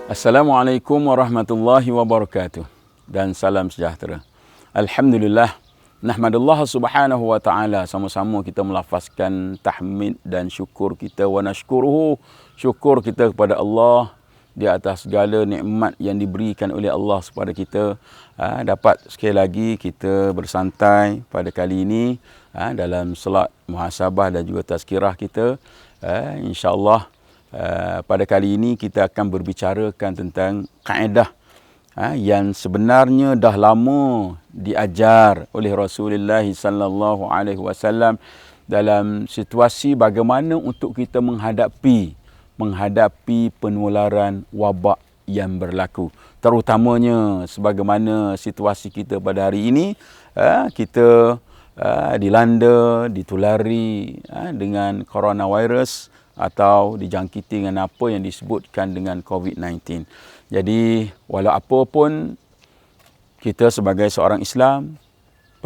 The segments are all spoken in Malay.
Assalamualaikum warahmatullahi wabarakatuh dan salam sejahtera. Alhamdulillah, nahmadullah subhanahu wa ta'ala, sama-sama kita melafazkan tahmid dan syukur kita, wa nashkuruhu, syukur kita kepada Allah di atas segala nikmat yang diberikan oleh Allah kepada kita. Dapat sekali lagi kita bersantai pada kali ini dalam solat muhasabah dan juga tazkirah kita. InsyaAllah pada kali ini kita akan berbicarakan tentang kaedah yang sebenarnya dah lama diajar oleh Rasulullah sallallahu alaihi wasallam dalam situasi bagaimana untuk kita menghadapi penularan wabak yang berlaku, terutamanya sebagaimana situasi kita pada hari ini. Kita dilanda, ditulari dengan coronavirus atau dijangkiti dengan apa yang disebutkan dengan COVID-19. Jadi walau apa pun kita sebagai seorang Islam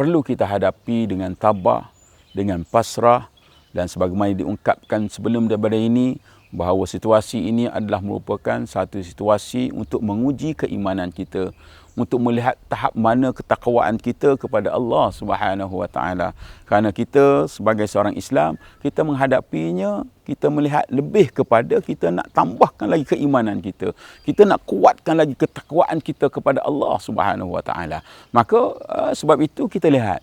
perlu kita hadapi dengan tabah, dengan pasrah, dan sebagaimana diungkapkan sebelum daripada ini bahawa situasi ini adalah merupakan satu situasi untuk menguji keimanan kita, untuk melihat tahap mana ketakwaan kita kepada Allah Subhanahu wa taala. Kerana kita sebagai seorang Islam, kita menghadapinya, kita melihat lebih kepada kita nak tambahkan lagi keimanan kita. Kita nak kuatkan lagi ketakwaan kita kepada Allah Subhanahu wa taala. Maka sebab itu kita lihat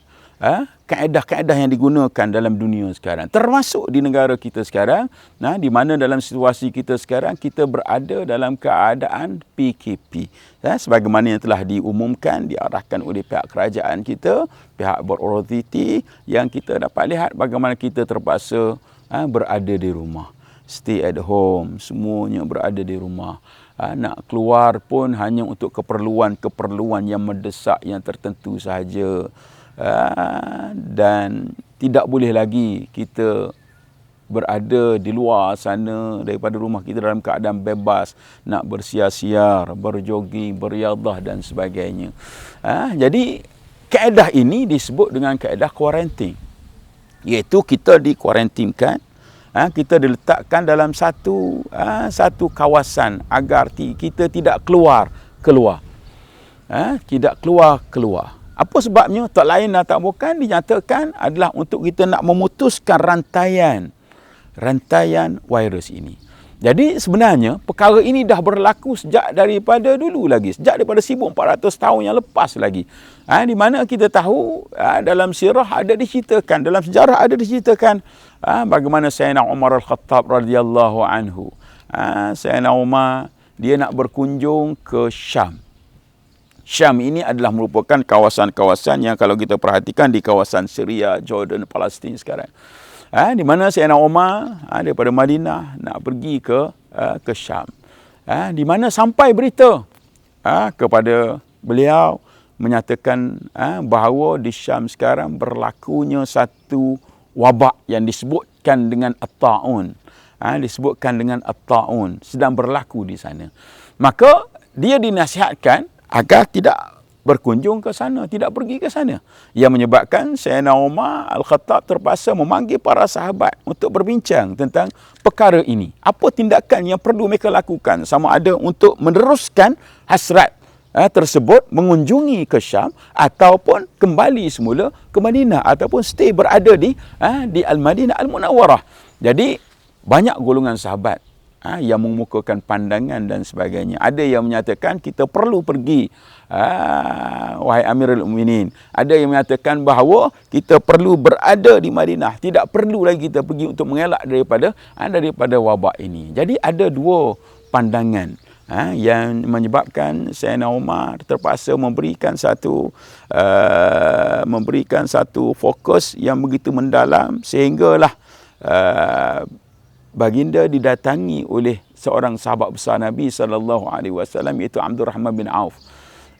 kaedah-kaedah yang digunakan dalam dunia sekarang, termasuk di negara kita sekarang, di mana dalam situasi kita sekarang kita berada dalam keadaan PKP, sebagaimana yang telah diumumkan, diarahkan oleh pihak kerajaan kita, pihak berautoriti, yang kita dapat lihat bagaimana kita terpaksa berada di rumah, stay at home, semuanya berada di rumah. Nak keluar pun hanya untuk keperluan-keperluan yang mendesak, yang tertentu sahaja. Dan tidak boleh lagi kita berada di luar sana daripada rumah kita dalam keadaan bebas, nak bersiar-siar, berjogging, beriadah dan sebagainya. Jadi kaedah ini disebut dengan kaedah kuarantin, iaitu kita dikuarantinkan, kita diletakkan dalam satu kawasan agar kita tidak keluar, tidak keluar. Apa sebabnya? Tak lain dan tak bukan dinyatakan adalah untuk kita nak memutuskan rantaian virus ini. Jadi sebenarnya perkara ini dah berlaku sejak daripada dulu lagi, sejak daripada 1400 tahun yang lepas lagi. Di mana kita tahu dalam sirah ada diceritakan, dalam sejarah ada diceritakan bagaimana Sayyidina Umar Al-Khattab radhiyallahu anhu. Sayyidina Umar dia nak berkunjung ke Syam. Syam ini adalah merupakan kawasan-kawasan yang kalau kita perhatikan di kawasan Syria, Jordan, Palestin sekarang. Di mana Sayyidina Umar daripada Madinah nak pergi ke Syam. Di mana sampai berita kepada beliau menyatakan bahawa di Syam sekarang berlakunya satu wabak yang disebutkan dengan at-ta'un. Sedang berlaku di sana. Maka dia dinasihatkan agar tidak berkunjung ke sana, tidak pergi ke sana. Yang menyebabkan Sayyidina Umar Al-Khattab terpaksa memanggil para sahabat untuk berbincang tentang perkara ini. Apa tindakan yang perlu mereka lakukan, sama ada untuk meneruskan hasrat tersebut, mengunjungi ke Syam, ataupun kembali semula ke Madinah, ataupun stay berada di Al-Madinah Al-Munawwarah. Jadi banyak golongan sahabat yang mengemukakan pandangan dan sebagainya. Ada yang menyatakan kita perlu pergi, wahai Amirul Mukminin. Ada yang menyatakan bahawa kita perlu berada di Madinah, tidak perlu lagi kita pergi untuk mengelak daripada wabak ini. Jadi ada dua pandangan yang menyebabkan Sayyidina Umar terpaksa memberikan satu fokus yang begitu mendalam, sehinggalah baginda didatangi oleh seorang sahabat besar Nabi SAW, iaitu Abdul Rahman bin Auf.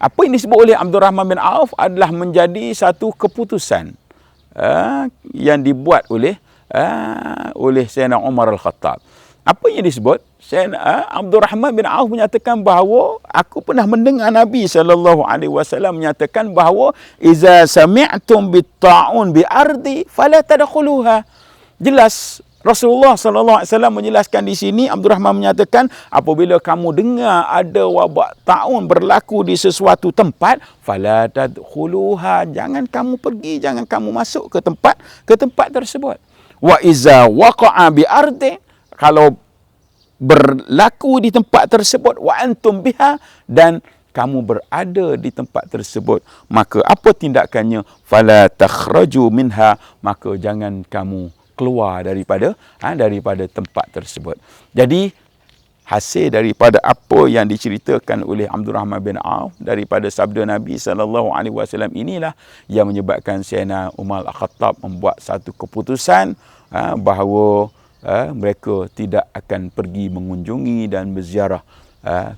Apa yang disebut oleh Abdul Rahman bin Auf adalah menjadi satu keputusan yang dibuat oleh Sayyidina Umar Al-Khattab. Apa yang disebut? Abdul Rahman bin Auf menyatakan bahawa aku pernah mendengar Nabi SAW menyatakan bahawa iza sami'tum bit-ta'un bi ardi fala tadkhuluha. Jelas Rasulullah sallallahu alaihi wasallam menjelaskan di sini, Abdul Rahman menyatakan, apabila kamu dengar ada wabak taun berlaku di sesuatu tempat, fala tadkhuluha, jangan kamu pergi, jangan kamu masuk ke tempat tersebut. Wa iza waqa'a bi ardi, kalau berlaku di tempat tersebut, wa antum biha, dan kamu berada di tempat tersebut, maka apa tindakannya? Fala takhraju minha, maka jangan kamu keluar daripada tempat tersebut. Jadi hasil daripada apa yang diceritakan oleh Abdul Rahman bin Auf daripada sabda Nabi sallallahu alaihi wasallam inilah yang menyebabkan Sayyidina Umar Al-Khattab membuat satu keputusan bahawa mereka tidak akan pergi mengunjungi dan berziarah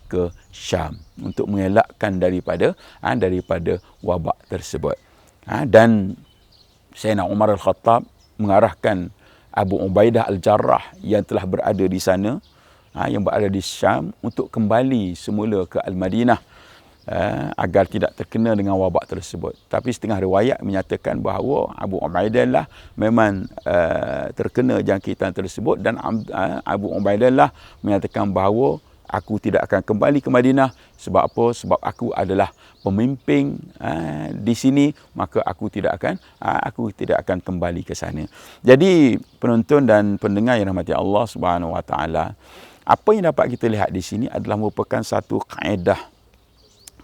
ke Syam untuk mengelakkan daripada wabak tersebut. Dan Sayyidina Umar Al-Khattab mengarahkan Abu Ubaidah Al-Jarrah yang telah berada di sana, yang berada di Syam, untuk kembali semula ke Al-Madinah agar tidak terkena dengan wabak tersebut. Tapi setengah riwayat menyatakan bahawa Abu Ubaidah lah memang terkena jangkitan tersebut, dan Abu Ubaidah lah menyatakan bahawa aku tidak akan kembali ke Madinah. Sebab apa? Sebab aku adalah pemimpin di sini, maka aku tidak akan kembali ke sana. Jadi penonton dan pendengar yang rahmati Allah Subhanahu Wa Taala, apa yang dapat kita lihat di sini adalah merupakan satu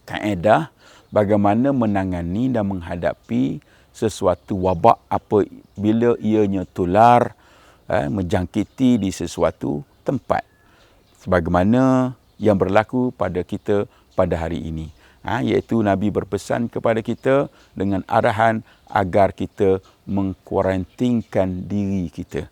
kaedah bagaimana menangani dan menghadapi sesuatu wabak apabila ianya tular menjangkiti di sesuatu tempat, sebagaimana yang berlaku pada kita pada hari ini. Iaitu Nabi berpesan kepada kita dengan arahan agar kita mengkuarantinkan diri kita,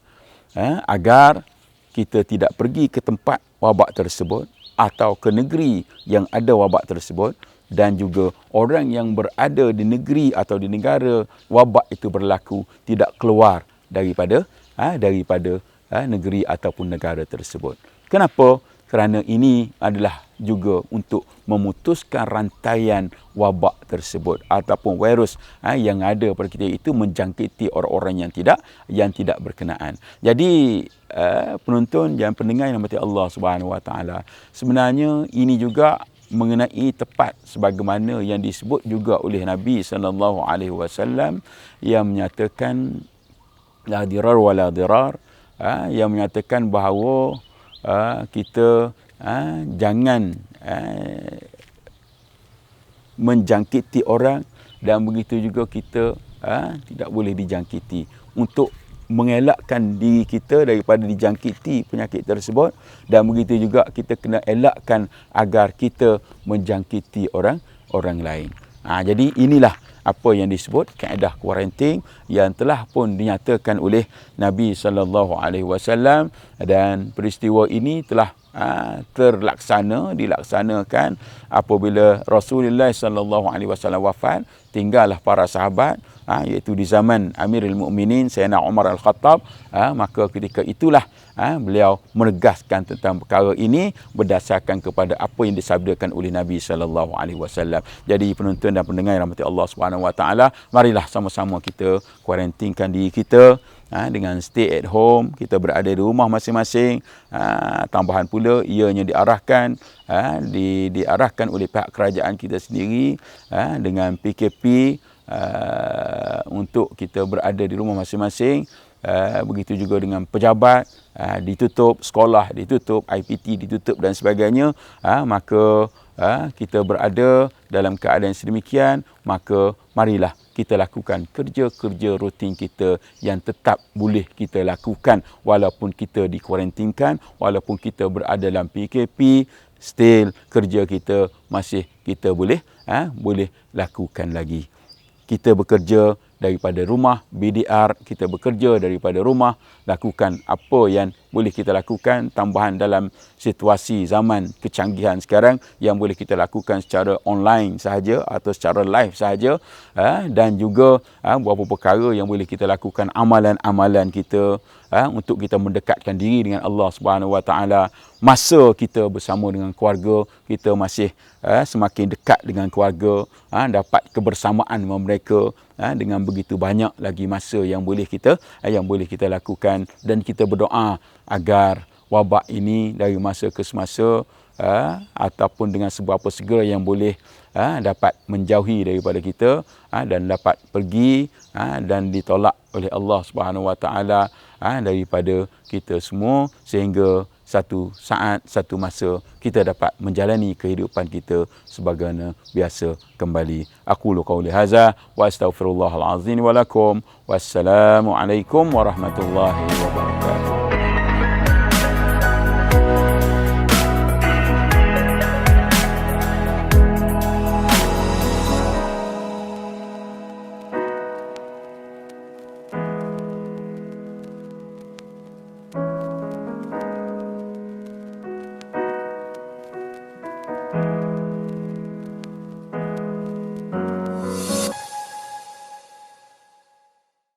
agar kita tidak pergi ke tempat wabak tersebut atau ke negeri yang ada wabak tersebut, dan juga orang yang berada di negeri atau di negara wabak itu berlaku tidak keluar daripada negeri ataupun negara tersebut. Kenapa? Kerana ini adalah juga untuk memutuskan rantaian wabak tersebut ataupun virus yang ada pada kita itu menjangkiti orang-orang yang tidak berkenaan. Jadi penonton dan pendengar yang dirahmati Allah Subhanahu Wa Taala, sebenarnya ini juga mengenai tepat sebagaimana yang disebut juga oleh Nabi sallallahu alaihi wasallam yang menyatakan la dirar wala dirar, yang menyatakan bahawa kita jangan menjangkiti orang, dan begitu juga kita tidak boleh dijangkiti, untuk mengelakkan diri kita daripada dijangkiti penyakit tersebut, dan begitu juga kita kena elakkan agar kita menjangkiti orang lain. Jadi inilah apa yang disebut kaedah kuarantin yang telah pun dinyatakan oleh Nabi SAW, dan peristiwa ini telah dilaksanakan apabila Rasulullah SAW wafat. Tinggallah para sahabat, iaitu di zaman Amirul Mukminin Sayyidina Umar Al-Khattab. Maka ketika itulah beliau menegaskan tentang perkara ini berdasarkan kepada apa yang disabdakan oleh Nabi SAW. Jadi penonton dan pendengar yang rahmati Allah Subhanahu Wa Taala, marilah sama-sama kita kuarantinkan diri kita dengan stay at home. Kita berada di rumah masing-masing. Tambahan pula ianya diarahkan oleh pihak kerajaan kita sendiri dengan PKP untuk kita berada di rumah masing-masing. Begitu juga dengan pejabat ditutup, sekolah ditutup, IPT ditutup dan sebagainya. Maka kita berada dalam keadaan sedemikian, maka marilah kita lakukan kerja-kerja rutin kita yang tetap boleh kita lakukan walaupun kita dikuarantinkan, walaupun kita berada dalam PKP, still kerja kita masih kita boleh lakukan lagi. Kita bekerja daripada rumah, BDR, kita bekerja daripada rumah, lakukan apa yang boleh kita lakukan, tambahan dalam situasi zaman kecanggihan sekarang yang boleh kita lakukan secara online sahaja atau secara live sahaja, dan juga beberapa perkara yang boleh kita lakukan, amalan-amalan kita untuk kita mendekatkan diri dengan Allah Subhanahu Wa Taala. Masa kita bersama dengan keluarga, kita masih semakin dekat dengan keluarga, dapat kebersamaan dengan mereka, dengan begitu banyak lagi masa yang boleh kita lakukan, dan kita berdoa agar wabak ini dari masa ke semasa ataupun dengan seberapa segera yang boleh dapat menjauhi daripada kita, dan dapat pergi dan ditolak oleh Allah Subhanahu Wa Taala daripada kita semua, sehingga satu saat, satu masa kita dapat menjalani kehidupan kita sebagaimana biasa kembali. Aqulu qauli hadza wa astaghfirullahal azim wa lakum. Wassalamualaikum warahmatullahi wabarakatuh.